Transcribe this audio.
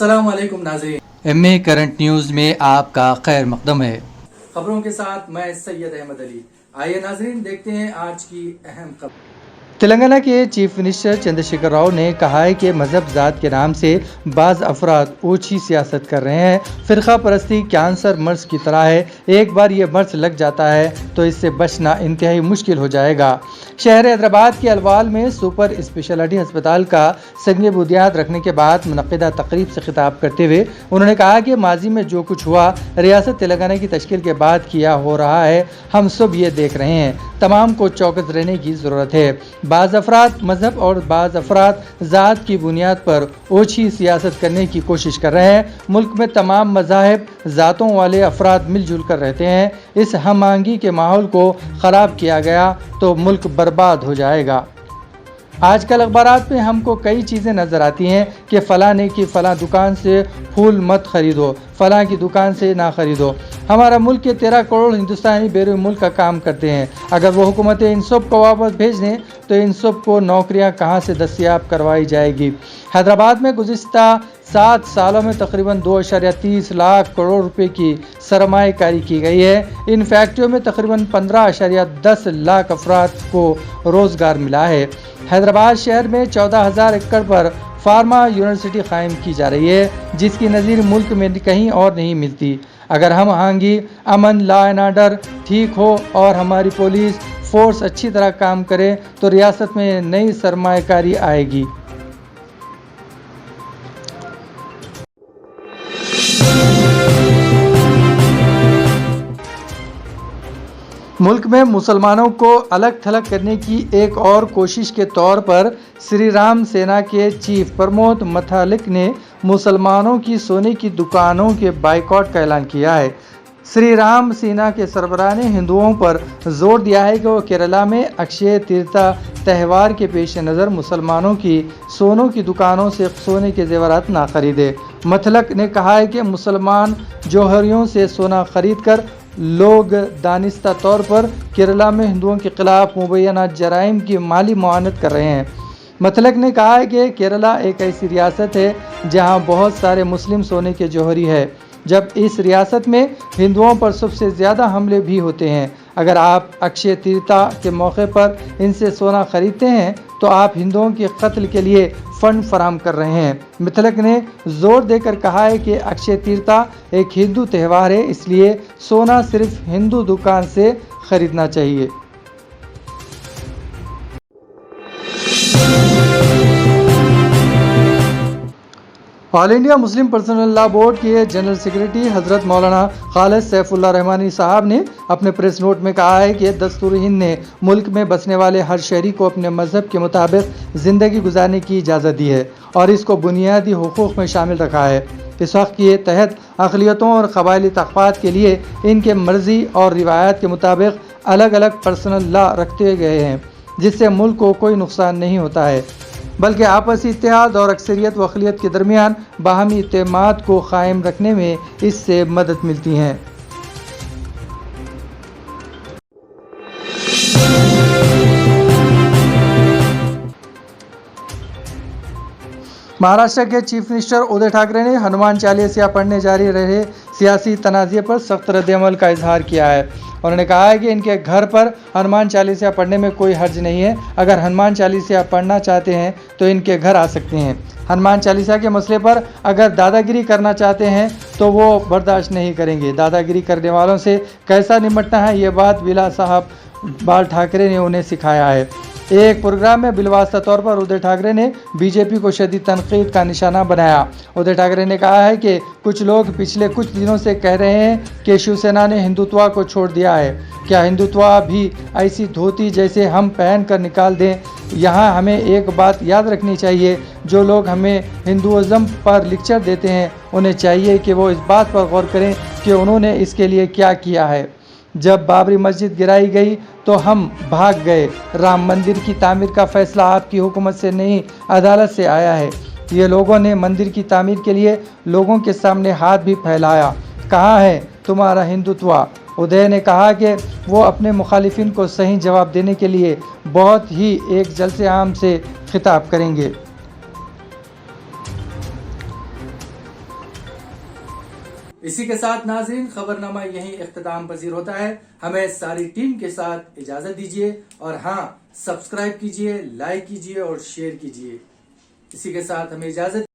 अस्सलाम वालेकुम नाज़रीन, एमए करंट न्यूज़ में आपका खैर मकदम है। खबरों के साथ मैं सैयद अहमद अली। आइए नाज़रीन, देखते हैं आज की अहम खबर। तेलंगाना के चीफ मिनिस्टर चंद्रशेखर राव ने कहा है कि मजहब ज़ात के नाम से बाज़ अफराद ओछी सियासत कर रहे हैं। फ़िरका परस्ती कैंसर मर्ज की तरह है, एक बार ये मर्ज लग जाता है तो इससे बचना इंतहाई मुश्किल हो जाएगा। शहर हैदराबाद के अलवाल में सुपर स्पेशलिटी अस्पताल का संग बुनियाद रखने के बाद मुनक़िदा तकरीब से खिताब करते हुए उन्होंने कहा कि माजी में जो कुछ हुआ रियासत तेलंगाना की तश्कील के बाद किया हो रहा है, हम सब ये देख रहे हैं। तमाम को चौकस रहने की ज़रूरत है। बाज़ अफराद मजहब और बाज़ अफराद ज़ात की बुनियाद पर ओछी सियासत करने की कोशिश कर रहे हैं। मुल्क में तमाम मज़ाहिब ज़ातों वाले अफराद मिलजुल कर रहते हैं। इस हम आहंगी के माहौल को ख़राब किया गया तो मुल्क बर्बाद हो जाएगा। आजकल अखबारात में हमको कई चीज़ें नज़र आती हैं कि फ़लाँ ने कि फ़लाँ दुकान से फूल मत ख़रीदो, फ़लाँ की दुकान से ना ख़रीदो। हमारा मुल्क के 13 करोड़ हिंदुस्तानी बैरून मुल्क का काम करते हैं। अगर वो हुकूमतें इन सब को वापस भेज दें तो इन सब को नौकरियां कहां से दस्तयाब करवाई जाएगी। हैदराबाद में गुज़िश्ता 7 सालों में तकरीबन 2.30 लाख करोड़ रुपए की सरमायाकारी की गई है। इन फैक्ट्रियों में तकरीबन 15.10 लाख अफराद को रोज़गार मिला है। हैदराबाद शहर में 14,000 एकड़ पर फार्मा यूनिवर्सिटी कायम की जा रही है, जिसकी नज़ीर मुल्क में कहीं और नहीं मिलती। अगर हम आहंगी, अमन, लॉ एंड ऑर्डर ठीक हो और हमारी पुलिस फोर्स अच्छी तरह काम करे तो रियासत में नई सरमायाकारी आएगी। मुल्क में मुसलमानों को अलग थलग करने की एक और कोशिश के तौर पर श्री राम सेना के चीफ प्रमोद मथालिक ने मुसलमानों की सोने की दुकानों के बाइकआउट का ऐलान किया है। श्री राम सेना के सरबराह ने हिंदुओं पर जोर दिया है कि वो केरला में अक्षय तीर्था त्यौहार के पेश नज़र मुसलमानों की सोनों की दुकानों से सोने के जेवरात ना खरीदे। मथलक ने कहा है कि मुसलमान जौहरियों से सोना खरीद कर लोग दानिस्ता तौर पर केरला में हिंदुओं के खिलाफ मुबैना जराइम की माली मुआवनत कर रहे हैं। मथलक ने कहा है कि केरला एक ऐसी रियासत है जहां बहुत सारे मुस्लिम सोने के जौहरी है, जब इस रियासत में हिंदुओं पर सबसे ज़्यादा हमले भी होते हैं। अगर आप अक्षय तीर्था के मौके पर इनसे सोना खरीदते हैं तो आप हिंदुओं के कत्ल के लिए फ़ंड फराम कर रहे हैं। मिथलक ने जोर देकर कहा है कि अक्षय तीर्था एक हिंदू त्यौहार है, इसलिए सोना सिर्फ हिंदू दुकान से खरीदना चाहिए। All India Muslim personal law board के जनरल सेक्रेटरी हज़रत मौलाना खालिद सैफुल्लाह रहमानी साहब ने अपने प्रेस नोट में कहा है कि दस्तूर हिंद ने मुल्क में बसने वाले हर शहरी को अपने मज़हब के मुताबिक ज़िंदगी गुजारने की इजाज़त दी है और इसको बुनियादी हुकूक़ में शामिल रखा है। इस वक्त के तहत अक़लियतों और क़बायली तक़फ़ात के लिए इनके मर्ज़ी और रिवायात के मुताबिक अलग अलग पर्सनल लॉ रखते गए हैं, जिससे मुल्क को कोई नुकसान नहीं होता है, बल्कि आपसी इत्तेहाद और अक्सरियत व अक़लियत के दरमियान बाहमी इत्तेमाद को कायम रखने में इससे मदद मिलती है। महाराष्ट्र के चीफ मिनिस्टर उद्धव ठाकरे ने हनुमान चालीसा पढ़ने जारी रहे सियासी तनाज़े पर सख्त रद्द-ए-अमल का इजहार किया है। उन्होंने कहा है कि इनके घर पर हनुमान चालीसा पढ़ने में कोई हर्ज नहीं है। अगर हनुमान चालीसा पढ़ना चाहते हैं तो इनके घर आ सकते हैं। हनुमान चालीसा के मसले पर अगर दादागिरी करना चाहते हैं तो वो बर्दाश्त नहीं करेंगे। दादागिरी करने वालों से कैसा निपटना है, ये बात विला साहब बाल ठाकरे ने उन्हें सिखाया है। एक प्रोग्राम में बिलवास्ता तौर पर उद्धव ठाकरे ने बीजेपी को शदीद तनकीद का निशाना बनाया। उद्धव ठाकरे ने कहा है कि कुछ लोग पिछले कुछ दिनों से कह रहे हैं कि शिवसेना ने हिंदुत्व को छोड़ दिया है। क्या हिंदुत्व भी ऐसी धोती जैसे हम पहन कर निकाल दें? यहाँ हमें एक बात याद रखनी चाहिए, जो लोग हमें हिंदुज़म पर लेक्चर देते हैं उन्हें चाहिए कि वो इस बात पर गौर करें कि उन्होंने इसके लिए क्या किया है। जब बाबरी मस्जिद गिराई गई तो हम भाग गए। राम मंदिर की तामीर का फैसला आपकी हुकूमत से नहीं, अदालत से आया है। ये लोगों ने मंदिर की तामीर के लिए लोगों के सामने हाथ भी फैलाया। कहाँ है तुम्हारा हिंदुत्व? उदय ने कहा कि वो अपने मुखालिफिन को सही जवाब देने के लिए बहुत ही एक जलसे आम से खिताब करेंगे। اسی کے ساتھ ناظرین خبرنامہ یہیں اختتام پذیر ہوتا ہے. ہمیں ساری ٹیم کے ساتھ اجازت دیجیے اور ہاں سبسکرائب کیجیے، لائک کیجیے اور شیئر کیجیے. اسی کے ساتھ ہمیں اجازت